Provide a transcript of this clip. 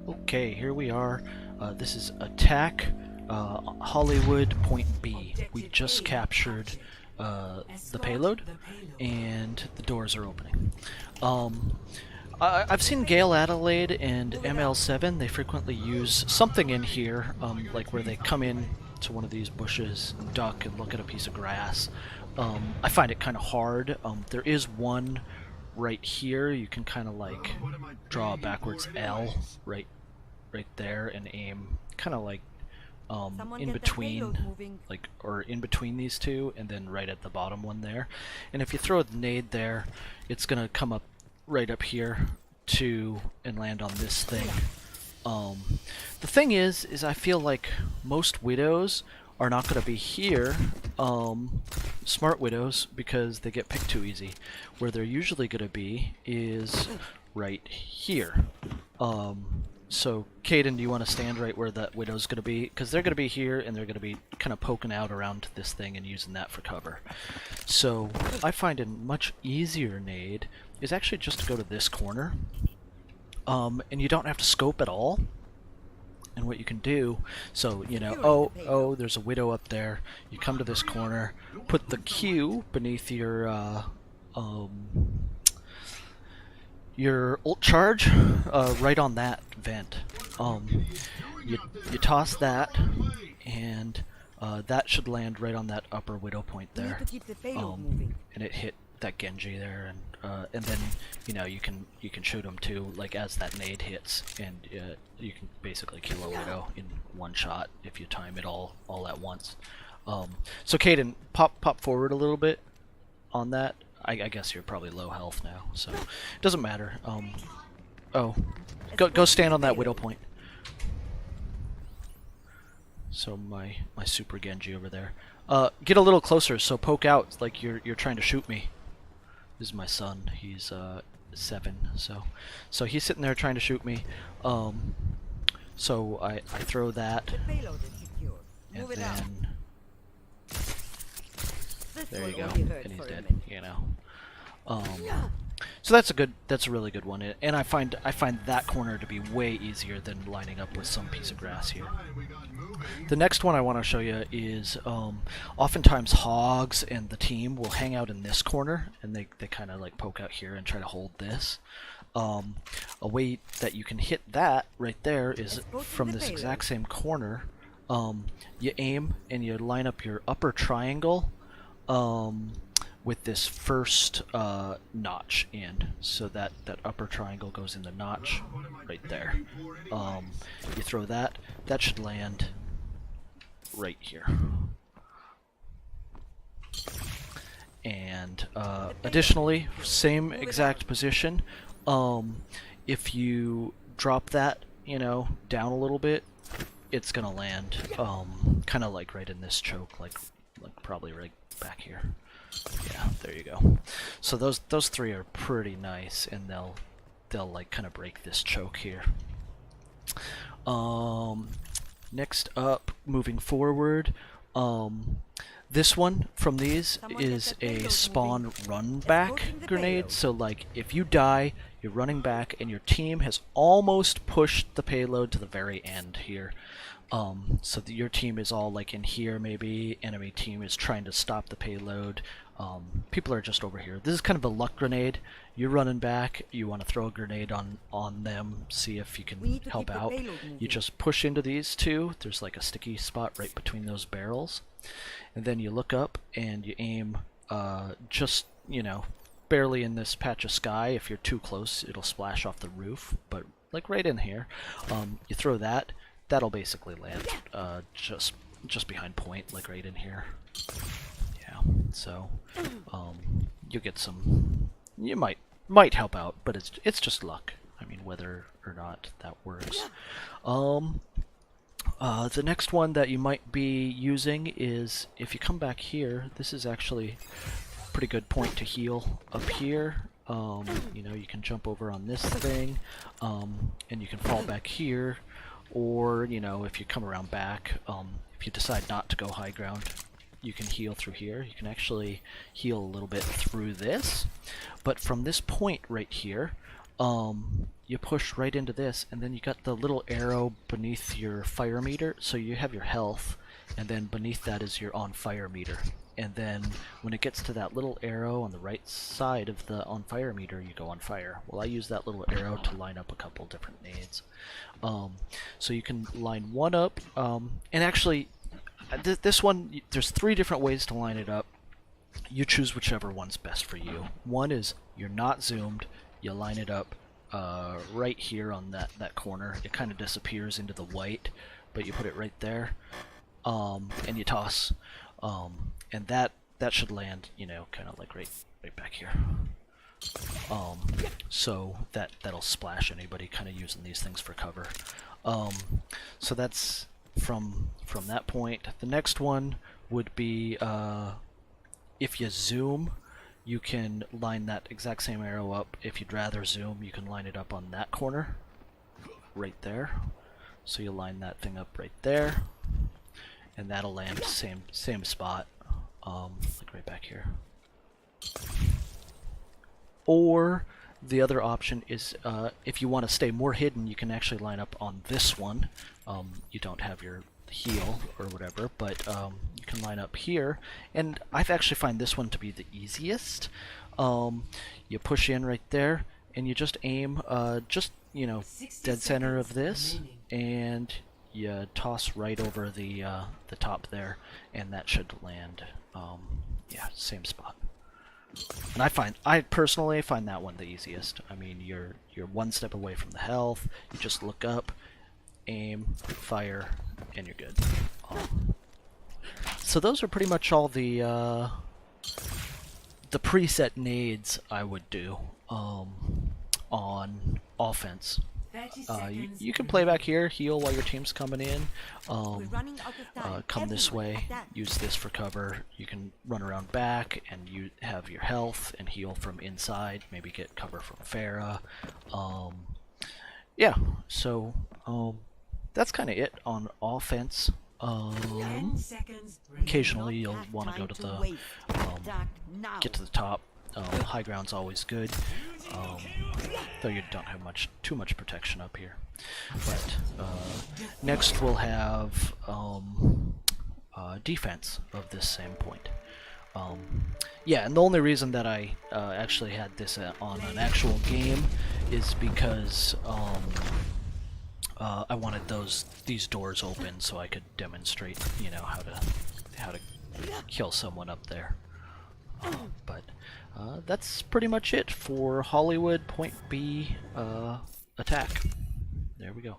Okay, here we are. This is Attack Hollywood Point B. We just captured the payload, and the doors are opening. I've seen Gale Adelaide and ML7. They frequently use something in here, like where they come in to one of these bushes and duck and look at a piece of grass. I find it kind of hard. There is one right here. You can kind of like draw a backwards L right there and aim kind of like in between, like, or in between these two, and then right at the bottom one there. And if you throw a nade there, it's gonna come up right up here to and land on this thing. The thing is I feel like most widows are not going to be here, smart widows, because they get picked too easy. Where they're usually going to be is right here. So, Caden, do you want to stand right where that widow's going to be? Because they're going to be here, and they're going to be kind of poking out around this thing and using that for cover. So, I find a much easier nade is actually just to go to this corner. And you don't have to scope at all. And what you can do, so, you know, oh, there's a widow up there. You come to this corner, put the Q beneath your ult charge right on that vent. You toss that, and that should land right on that upper widow point there. And it hit that Genji there, and then, you know, you can shoot him too, like as that nade hits, and you can basically kill a widow in one shot if you time it all at once. So Caden, pop forward a little bit on that. I guess you're probably low health now, so it doesn't matter. Oh, go stand on that widow point. So my super Genji over there. Get a little closer, so poke out like you're trying to shoot me. This is my son. He's 7, so he's sitting there trying to shoot me. So I throw that, and then there you go, and he's dead. You know. So that's a really good one, and I find that corner to be way easier than lining up with some piece of grass here. The next one I want to show you is oftentimes hogs and the team will hang out in this corner, and they kind of like poke out here and try to hold this. A way that you can hit that right there is from this exact same corner. You aim and you line up your upper triangle with this first notch in, so that upper triangle goes in the notch right there. You throw that should land right here. And additionally, same exact position, if you drop that, you know, down a little bit, it's gonna land kind of like right in this choke, like probably right back here. Yeah, there you go. So those three are pretty nice, and they'll like kind of break this choke here. Next up, moving forward, this one from these is a spawn runback grenade. So like if you die, you're running back, and your team has almost pushed the payload to the very end here. So that your team is all like in here, maybe enemy team is trying to stop the payload. People are just over here. This is kind of a luck grenade. You're running back, you want to throw a grenade on them, see if you can help out. You just push into these two. There's like a sticky spot right between those barrels. And then you look up and you aim just, you know, barely in this patch of sky. If you're too close, it'll splash off the roof, but like right in here. You throw that. That'll basically land just behind point, like right in here. Yeah, so you get some. You might help out, but it's just luck. I mean, whether or not that works. The next one that you might be using is if you come back here. This is actually a pretty good point to heal up here. You know, you can jump over on this thing, and you can fall back here. Or, you know, if you come around back, if you decide not to go high ground, you can heal through here. You can actually heal a little bit through this. But from this point right here, you push right into this, and then you got the little arrow beneath your fire meter, so you have your health, and then beneath that is your on fire meter. And then when it gets to that little arrow on the right side of the on fire meter, you go on fire. Well, I use that little arrow to line up a couple different nades. So you can line one up, and actually, this one, there's 3 different ways to line it up. You choose whichever one's best for you. One is you're not zoomed, you line it up right here on that corner. It kind of disappears into the white, but you put it right there, and you toss. And that should land, you know, kind of like right back here. So that'll splash anybody kind of using these things for cover. So that's from that point. The next one would be if you zoom, you can line that exact same arrow up. If you'd rather zoom, you can line it up on that corner, right there. So you line that thing up right there, and that'll land same spot. Like right back here. Or the other option is if you want to stay more hidden, you can actually line up on this one. You don't have your heal or whatever, but you can line up here, and I've actually find this one to be the easiest. You push in right there, and you just aim just, you know, dead center of this, and you toss right over the top there, and that should land. Yeah, same spot. And I personally find that one the easiest. I mean, you're one step away from the health. You just look up, aim, fire, and you're good. So those are pretty much all the preset nades I would do on offense. You can play back here, heal while your team's coming in. Come this way, use this for cover. You can run around back, and you have your health and heal from inside. Maybe get cover from Farah. Yeah, so that's kind of it on offense. Occasionally you'll want to go to the get to the top. High ground's always good, though you don't have too much protection up here. But next we'll have defense of this same point. Yeah, and the only reason that I actually had this on an actual game is because I wanted these doors open so I could demonstrate, you know, how to kill someone up there. But that's pretty much it for Hollywood Point B attack. There we go.